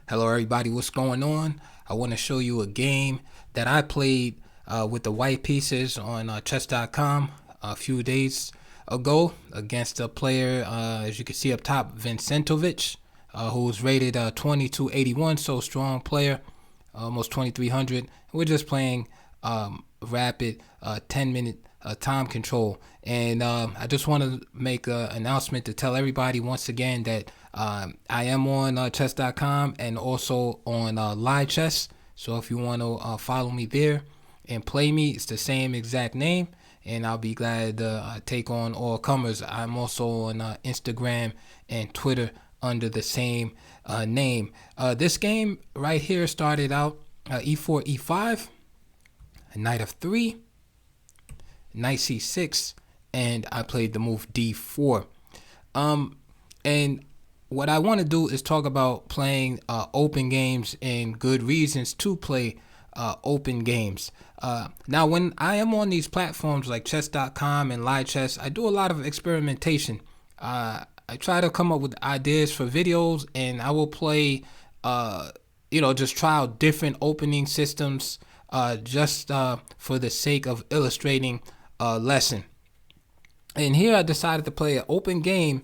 Hello, everybody. What's going on? I want to show you a game that I played with the white pieces on chess.com a few days ago against a player, as you can see up top, Vincentovic, who's rated 2281, so strong player, almost 2300. We're just playing rapid 10-minute time control. And I just want to make an announcement to tell everybody once again that I am on chess.com and also on live chess. So if you want to follow me there and play me, it's the same exact name. And I'll be glad to take on all comers. I'm also on Instagram and Twitter under the same name. This game right here started out e4, e5, knight of 3, knight c6, and I played the move d4. And what I want to do is talk about playing open games and good reasons to play open games. Now, when I am on these platforms like chess.com and live chess, I do a lot of experimentation. I try to come up with ideas for videos, and I will play, just try out different opening systems just for the sake of illustrating a lesson. And here I decided to play an open game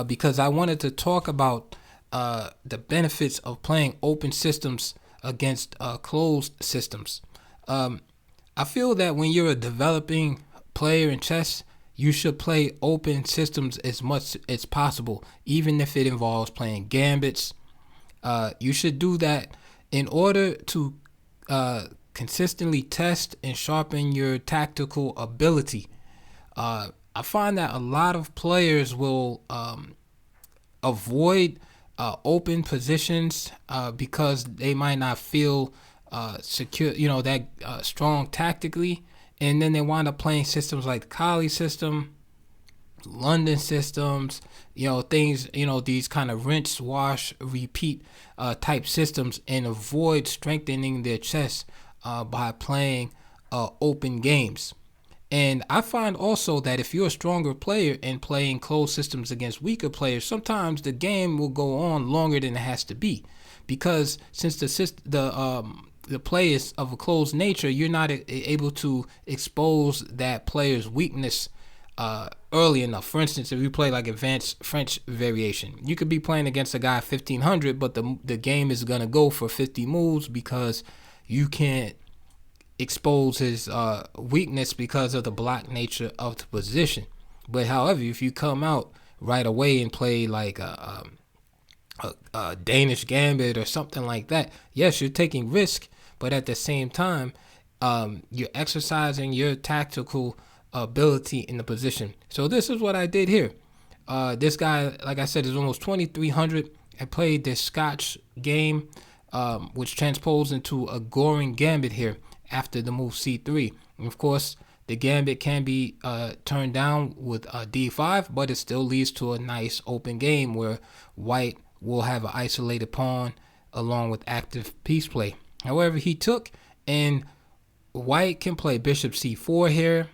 because I wanted to talk about the benefits of playing open systems against closed systems. I feel that when you're a developing player in chess, you should play open systems as much as possible, even if it involves playing gambits. You should do that in order to consistently test and sharpen your tactical ability. I find that a lot of players will avoid open positions because they might not feel secure, that strong tactically, and then they wind up playing systems like the Kali system, London systems, things, these kind of rinse, wash, repeat type systems, and avoid strengthening their chess by playing open games. And I find also that if you're a stronger player and playing closed systems against weaker players, sometimes the game will go on longer than it has to be, because since the play is of a closed nature, you're not able to expose that player's weakness early enough. For instance, if you play like advanced French variation, you could be playing against a guy 1500, but the game is gonna go for 50 moves because you can't expose his weakness because of the block nature of the position. But however, if you come out right away and play like a Danish gambit or something like that, yes, you're taking risk, but at the same time, you're exercising your tactical ability in the position. So this is what I did here. This guy, like I said, is almost 2300. I played this Scotch game, which transposed into a Goring gambit here after the move c3. And of course, the gambit can be turned down with d5, but it still leads to a nice open game where white will have an isolated pawn along with active piece play. However, he took, and white can play bishop c4 here,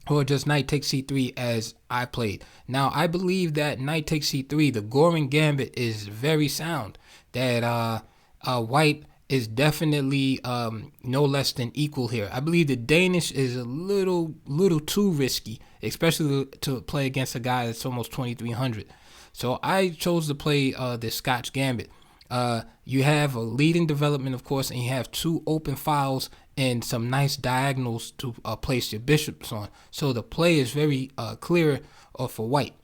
or just knight takes c3 as I played. Now, I believe that knight takes c3, the Goring gambit, is very sound. That white is definitely no less than equal here. I believe the Danish is a little too risky, especially to play against a guy that's almost 2300. So I chose to play the Scotch gambit. You have a leading development, of course, and you have two open files and some nice diagonals to place your bishops on. So the play is very clear for white.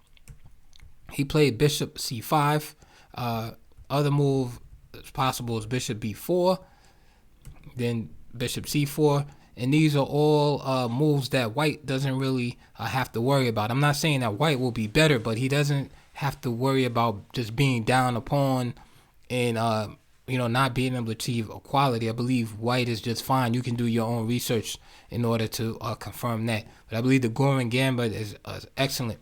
He played bishop c5. Other move possible is bishop b4, then bishop c4, and these are all moves that white doesn't really have to worry about. I'm not saying that white will be better, but he doesn't have to worry about just being down a pawn and not being able to achieve equality. I believe white is just fine. You can do your own research in order to confirm that. But I believe the Goring gambit is excellent,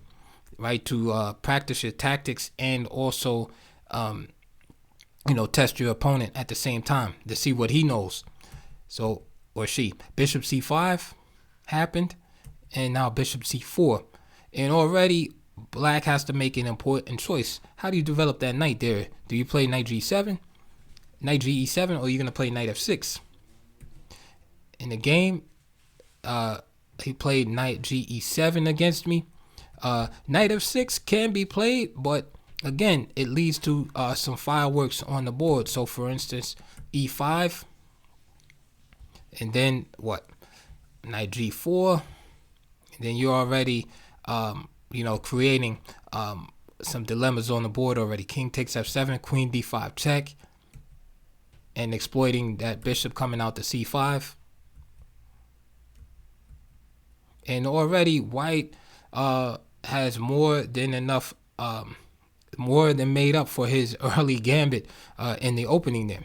right, to practice your tactics and also test your opponent at the same time to see what he knows. So, or she. Bishop c5 happened, and now bishop c4. And already black has to make an important choice. How do you develop that knight there? Do you play knight g7? knight g7, or you're going to play knight f6. In the game, he played knight ge7 against me. Knight f6 can be played, but again, it leads to some fireworks on the board. So for instance, e5, and then what? Knight g4, and then you're already creating some dilemmas on the board already. King takes f7, queen d5 check, and exploiting that bishop coming out to c5. And already white has more than enough, more than made up for his early gambit in the opening there.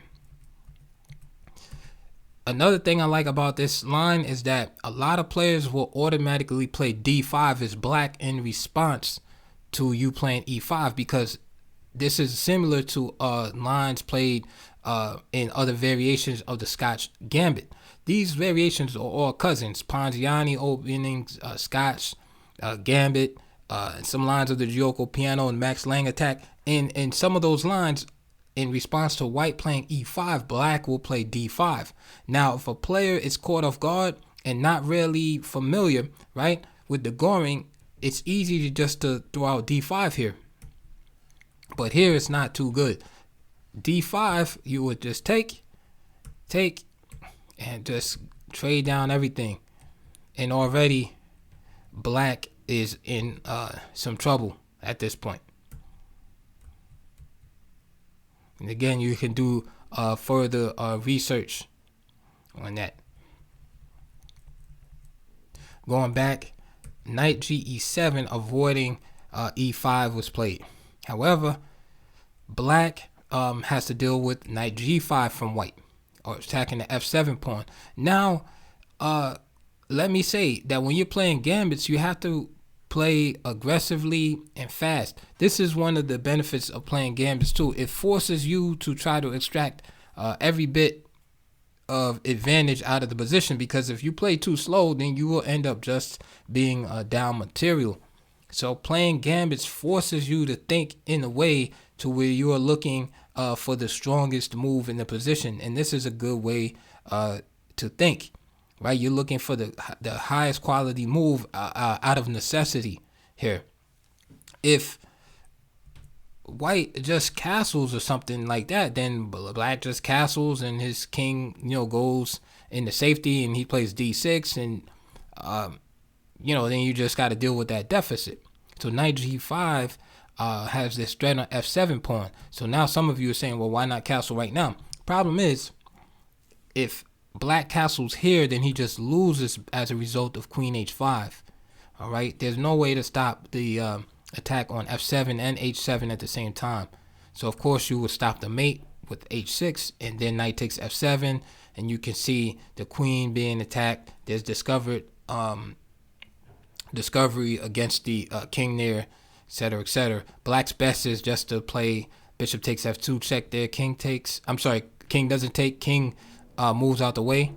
Another thing I like about this line is that a lot of players will automatically play d5 as black in response to you playing e5, because this is similar to lines played in other variations of the Scotch gambit. These variations are all cousins: Ponziani openings, Scotch gambit, some lines of the Gioco piano and Max Lang attack. And some of those lines, in response to white playing e5, black will play d5. Now, if a player is caught off guard and not really familiar, right, with the goring, it's easy to throw out d5 here. But here it's not too good. d5, you would just take, and just trade down everything. And already black is in some trouble at this point. And again, you can do further research on that. Going back, knight ge7, avoiding e5 was played. However, black has to deal with knight g5 from white, or attacking the f7 pawn. Now, let me say that when you're playing gambits, you have to play aggressively and fast. This is one of the benefits of playing gambits too. It forces you to try to extract every bit of advantage out of the position, because if you play too slow, then you will end up just being down material. So playing gambits forces you to think in a way to where you are looking for the strongest move in the position, and this is a good way to think. Right, you're looking for the highest quality move out of necessity here. If white just castles or something like that, then black just castles and his king, goes into safety, and he plays d6, and then you just got to deal with that deficit. So knight g5 has this threat on f7 pawn. So now some of you are saying, well, why not castle right now? Problem is, if black castles here, then he just loses as a result of queen h5. All right, there's no way to stop the attack on f7 and h7 at the same time. So of course you would stop the mate with h6, and then knight takes f7, and you can see the queen being attacked. There's discovery against the king there, etc., etc. Black's best is just to play bishop takes f2 check there. King doesn't take, king moves out the way,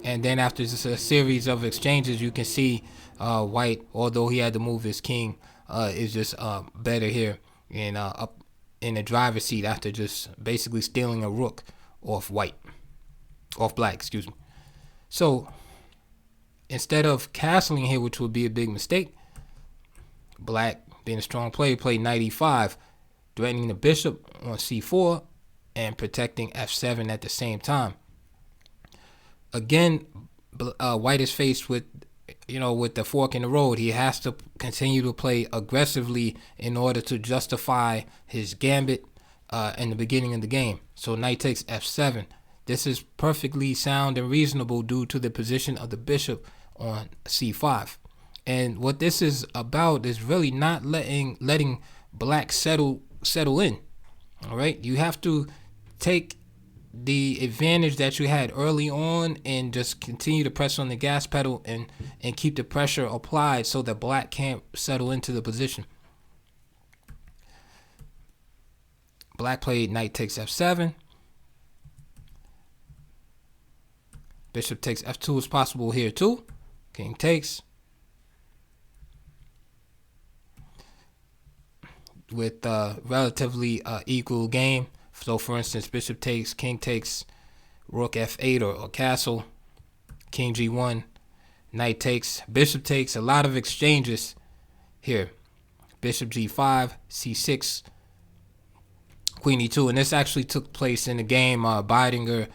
and then after just a series of exchanges, you can see white, although he had to move his king, is just better here and up in the driver's seat after just basically stealing a rook off black, excuse me. So instead of castling here, which would be a big mistake, black, being a strong player, played knight e5, threatening the bishop on c4 and protecting f7 at the same time. Again, white is faced with the fork in the road. He has to continue to play aggressively in order to justify his gambit in the beginning of the game. So knight takes f7. This is perfectly sound and reasonable due to the position of the bishop on c5. And what this is about is really not letting black settle in. All right, you have to take the advantage that you had early on and just continue to press on the gas pedal and keep the pressure applied so that black can't settle into the position. Black played knight takes f7. Bishop takes f2 is possible here too. King takes. With relatively equal game. So for instance, bishop takes, king takes, rook f8 or castle, king g1, knight takes, bishop takes. A lot of exchanges here. Bishop g5, c6, queen e2, and this actually took place in the game Beidinger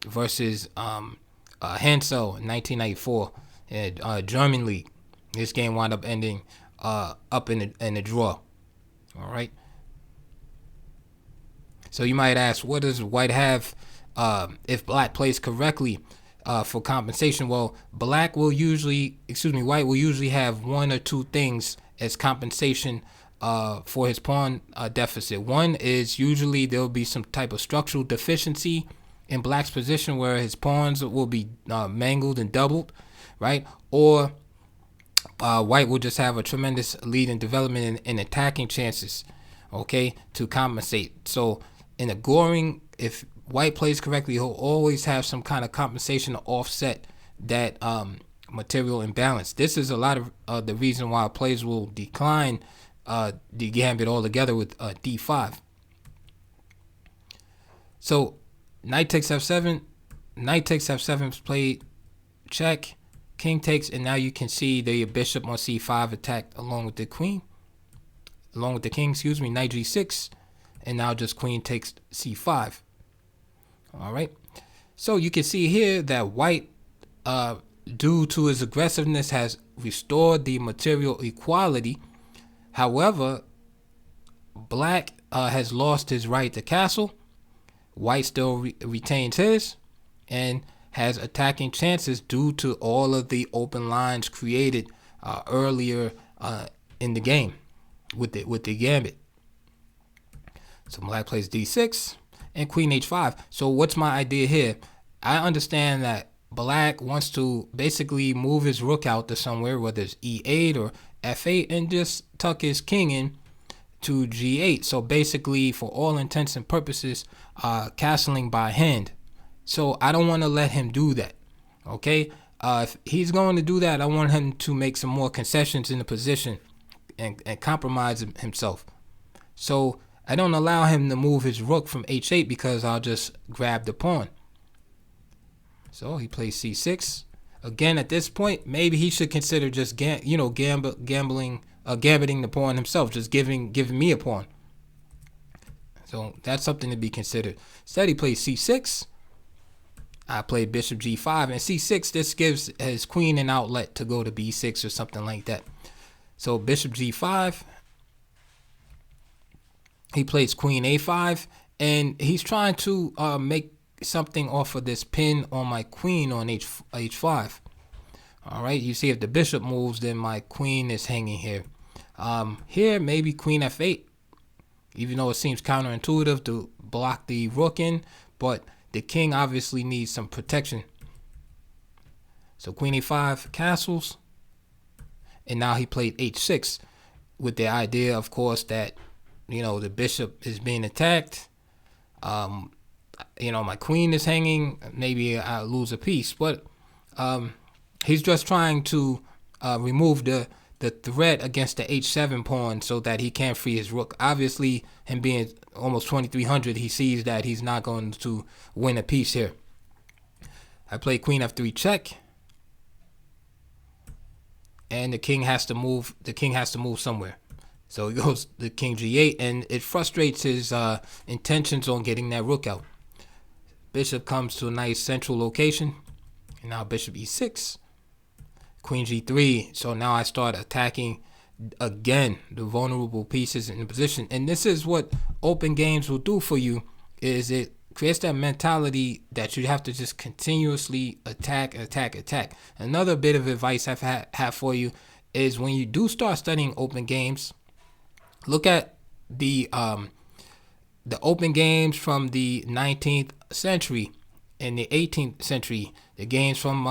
versus Hansel in 1994 in German league. This game wound up ending up in the draw. All right. So you might ask, what does white have if black plays correctly for compensation? Well, white will usually have one or two things as compensation for his pawn deficit. One is usually there'll be some type of structural deficiency in black's position where his pawns will be mangled and doubled, right? Or white will just have a tremendous lead in development and attacking chances, okay, to compensate. So in a goring, if white plays correctly, he'll always have some kind of compensation to offset that material imbalance. This is a lot of the reason why players will decline the gambit altogether with d5. So knight takes f7, knight takes f7 is played, check, king takes, and now you can see the bishop on c5 attacked along with the king, knight g6, and now just queen takes c5. All right. So you can see here that white, due to his aggressiveness, has restored the material equality. However, black has lost his right to castle. White still retains his and has attacking chances due to all of the open lines created earlier in the game with the gambit. So black plays d6 and queen h5. So what's my idea here? I understand that black wants to basically move his rook out to somewhere, whether it's e8 or f8, and just tuck his king in to g8. So basically, for all intents and purposes, castling by hand. So I don't want to let him do that. Okay, if he's going to do that, I want him to make some more concessions in the position and compromise himself. So I don't allow him to move his rook from h8 because I'll just grab the pawn. So he plays c6. Again, at this point, maybe he should consider just gambiting the pawn himself, just giving me a pawn. So that's something to be considered. Instead, he plays c6. I play bishop g5, and c6, this gives his queen an outlet to go to b6 or something like that. So bishop g5. He plays queen a5, and he's trying to make something off of this pin on my queen on h5. All right, you see if the bishop moves, then my queen is hanging here. Here, maybe queen f8, even though it seems counterintuitive to block the rook in, but the king obviously needs some protection. So queen a5 castles, and now he played h6 with the idea, of course, that the bishop is being attacked. My queen is hanging. Maybe I lose a piece, but he's just trying to remove the threat against the h7 pawn so that he can't free his rook. Obviously, him being almost 2300, he sees that he's not going to win a piece here. I play queen f3 check, and the king has to move. The king has to move somewhere. So he goes to king g8, and it frustrates his intentions on getting that rook out. Bishop comes to a nice central location, and now bishop e6, queen g3. So now I start attacking again the vulnerable pieces in the position, and this is what open games will do for you. Is it creates that mentality that you have to just continuously attack. Another bit of advice I have for you is when you do start studying open games, look at the open games from the 19th century and the 18th century, the games from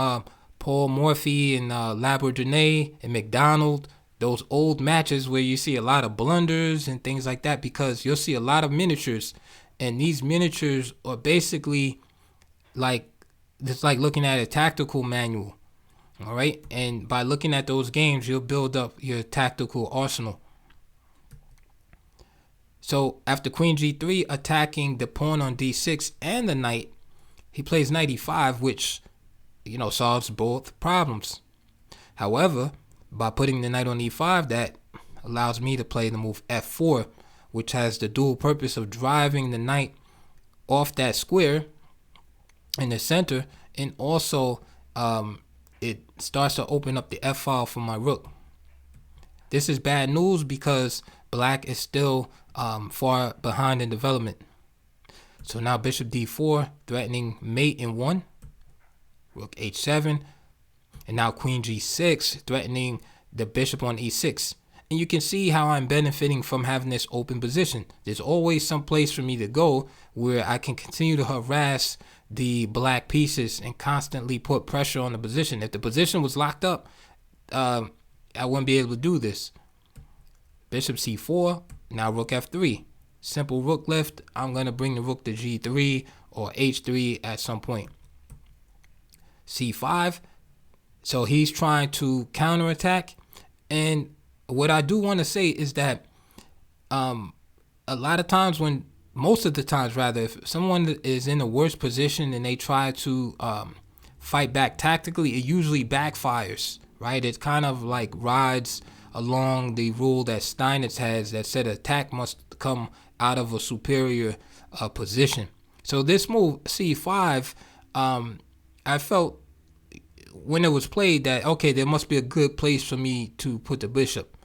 Paul Morphy and Lamborghini and McDonald, those old matches where you see a lot of blunders and things like that, because you'll see a lot of miniatures, and these miniatures are basically it's like looking at a tactical manual. All right, and by looking at those games, you'll build up your tactical arsenal. So after queen g3 attacking the pawn on d6 and the knight, he plays knight e5, which, solves both problems. However, by putting the knight on e5, that allows me to play the move f4, which has the dual purpose of driving the knight off that square in the center, and also it starts to open up the f file for my rook. This is bad news because black is still far behind in development. So now bishop d4, threatening mate in 1, rook h7, and now queen g6, threatening the bishop on e6. And you can see how I'm benefiting from having this open position. There's always some place for me to go where I can continue to harass the black pieces and constantly put pressure on the position. If the position was locked up, I wouldn't be able to do this. Bishop c4, now rook f3. Simple rook lift. I'm going to bring the rook to g3 or h3 at some point. c5. So he's trying to counterattack. And what I do want to say is that a lot of times most of the times rather, if someone is in a worse position and they try to fight back tactically, it usually backfires, right? It kind of like rides along the rule that Steinitz has that said attack must come out of a superior position. So this move, c5, I felt when it was played that, okay, there must be a good place for me to put the bishop.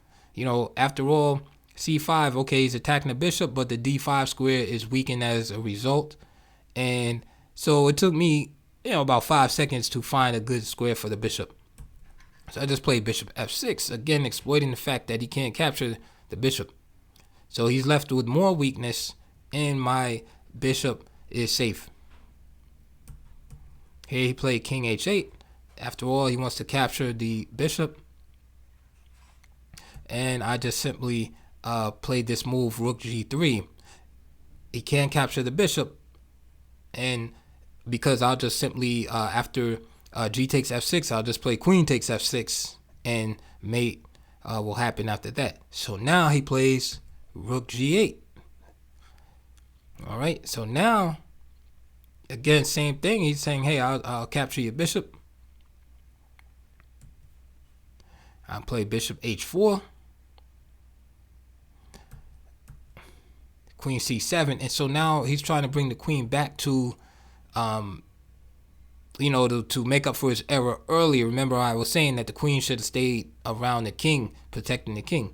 After all, c5, okay, he's attacking the bishop, but the d5 square is weakened as a result. And so it took me, about 5 seconds to find a good square for the bishop. So I just played bishop f6, again exploiting the fact that he can't capture the bishop. So he's left with more weakness, and my bishop is safe. Here he played king h8. After all, he wants to capture the bishop. And I just simply played this move, rook g3. He can't capture the bishop. And because I'll just simply, after g takes f6, I'll just play queen takes f6. And mate will happen after that. So now he plays rook g8. All right, so now, again, same thing. He's saying, hey, I'll capture your bishop. I'll play bishop h4. Queen c7. And so now he's trying to bring the queen back to, to make up for his error earlier. Remember, I was saying that the queen should have stayed around the king, protecting the king.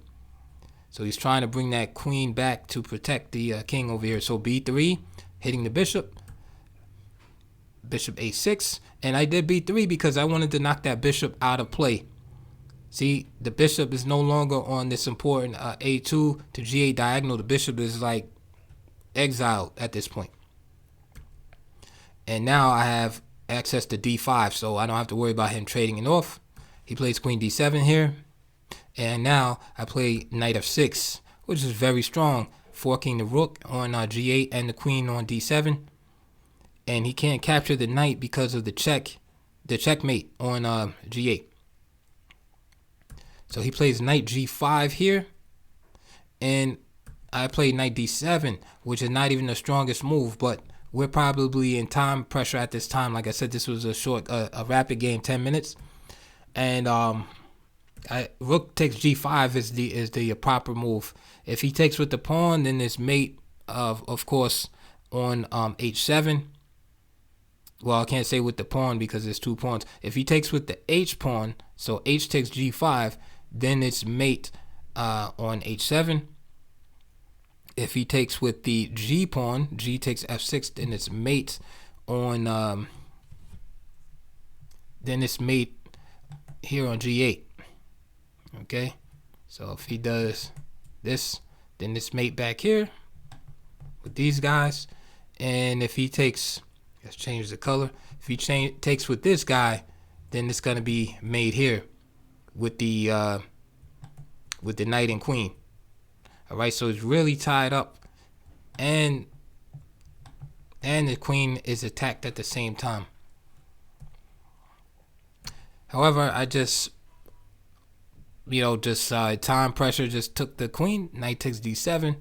So he's trying to bring that queen back to protect the king over here. So b3, hitting the bishop. Bishop a6. And I did b3 because I wanted to knock that bishop out of play. See, the bishop is no longer on this important a2 to g8 diagonal. The bishop is like exiled at this point. And now I have access to d5, so I don't have to worry about him trading it off. He plays queen d7 here. And now I play knight f6, which is very strong, forking the rook on g8 and the queen on d7. And he can't capture the knight because of the checkmate on g8. So he plays knight g5 here, and I played knight d7, which is not even the strongest move, but we're probably in time pressure at this time. Like I said, this was a rapid game, 10 minutes, and rook takes g5 is the proper move. If he takes with the pawn, then this mate of course on h7. Well, I can't say with the pawn because there's two pawns. If he takes with the h pawn, so h takes g5, then it's mate on h7. If he takes with the g pawn, g takes f6, then it's mate on then it's mate here on g8. Okay, so if he does this, then it's mate back here with these guys. And if he takes, let's change the color. If he takes with this guy, then it's gonna be made here with the knight and queen. All right, so it's really tied up, and the queen is attacked at the same time. However, I just time pressure just took the queen. Knight takes d7,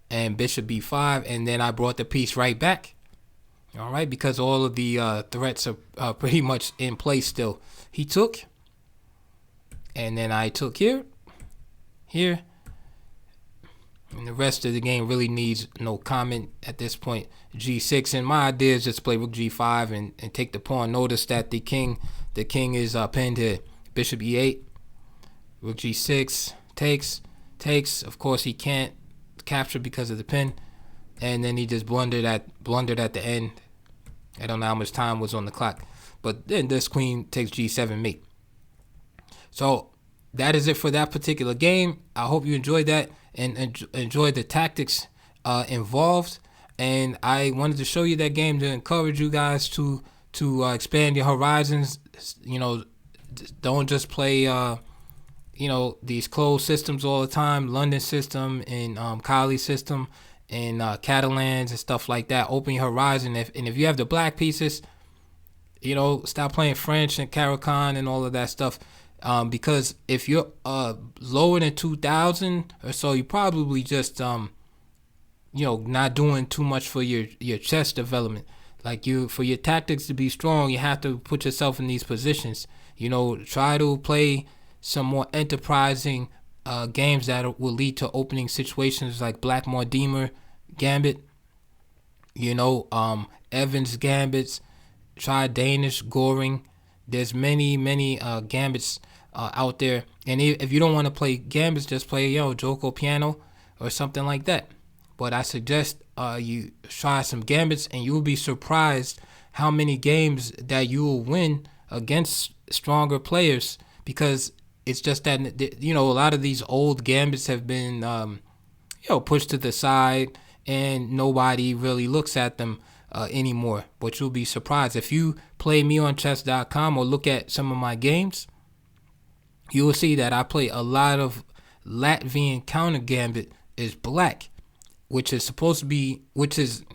and bishop b5, and then I brought the piece right back. All right, because all of the threats are pretty much in place still. He took, and then I took here, and the rest of the game really needs no comment at this point. G6, and my idea is just play rook g5 and take the pawn. Notice that the king is pinned here. Bishop e8, rook g6, takes. Of course, he can't capture because of the pin, and then he just blundered at the end. I don't know how much time was on the clock, but then this queen takes g7 mate. So that is it for that particular game. I hope you enjoyed that and enjoyed the tactics involved. And I wanted to show you that game to encourage you guys to expand your horizons. You know, don't just play you know, these closed systems all the time. London system and Kali system and Catalans and stuff like that. Open your horizon. If you have the black pieces, you know, stop playing French and Caro-Kann and all of that stuff. Because if you're lower than 2,000 or so, you probably just you know, not doing too much for your chess development. Like, for your tactics to be strong, you have to put yourself in these positions. You know, try to play some more enterprising games that will lead to opening situations like Black Mortimer Gambit, you know, Evans Gambits. Try Danish Goring. There's many gambits out there, and if you don't want to play gambits, just play Joko Piano or something like that. But I suggest you try some gambits, and you'll be surprised how many games that you will win against stronger players, because it's just that, you know, a lot of these old gambits have been you know, pushed to the side, and nobody really looks at them anymore. But you'll be surprised if you play me on chess.com or look at some of my games. You will see that I play a lot of Latvian counter gambit is black, which is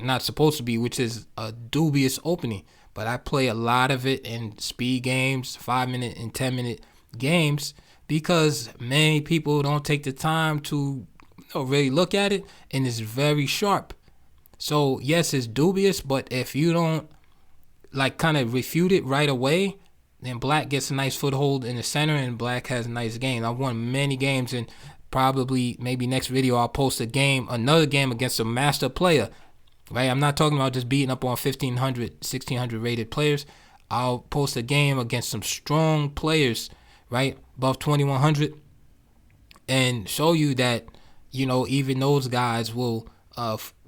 not supposed to be, which is a dubious opening. But I play a lot of it in speed games, 5-minute and 10-minute games, because many people don't take the time to really look at it, and it's very sharp. So yes, it's dubious, but if you don't like kind of refute it right away, then black gets a nice foothold in the center, and black has a nice game. I've won many games, and probably maybe next video I'll post another game against a master player. Right? I'm not talking about just beating up on 1,500, 1,600 rated players. I'll post a game against some strong players, right, above 2,100, and show you that, you know, even those guys will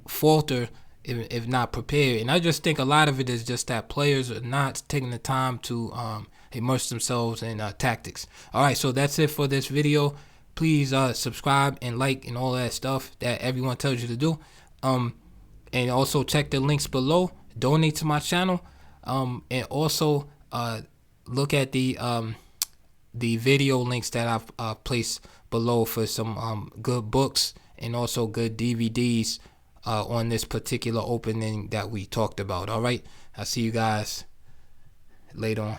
falter if not prepared. And I just think a lot of it is just that players are not taking the time to immerse themselves in tactics. All right, so that's it for this video. Please subscribe and like and all that stuff that everyone tells you to do. And also check the links below. Donate to my channel. And also look at the video links that I've placed below for some good books and also good DVDs on this particular opening that we talked about. All right, I'll see you guys later on.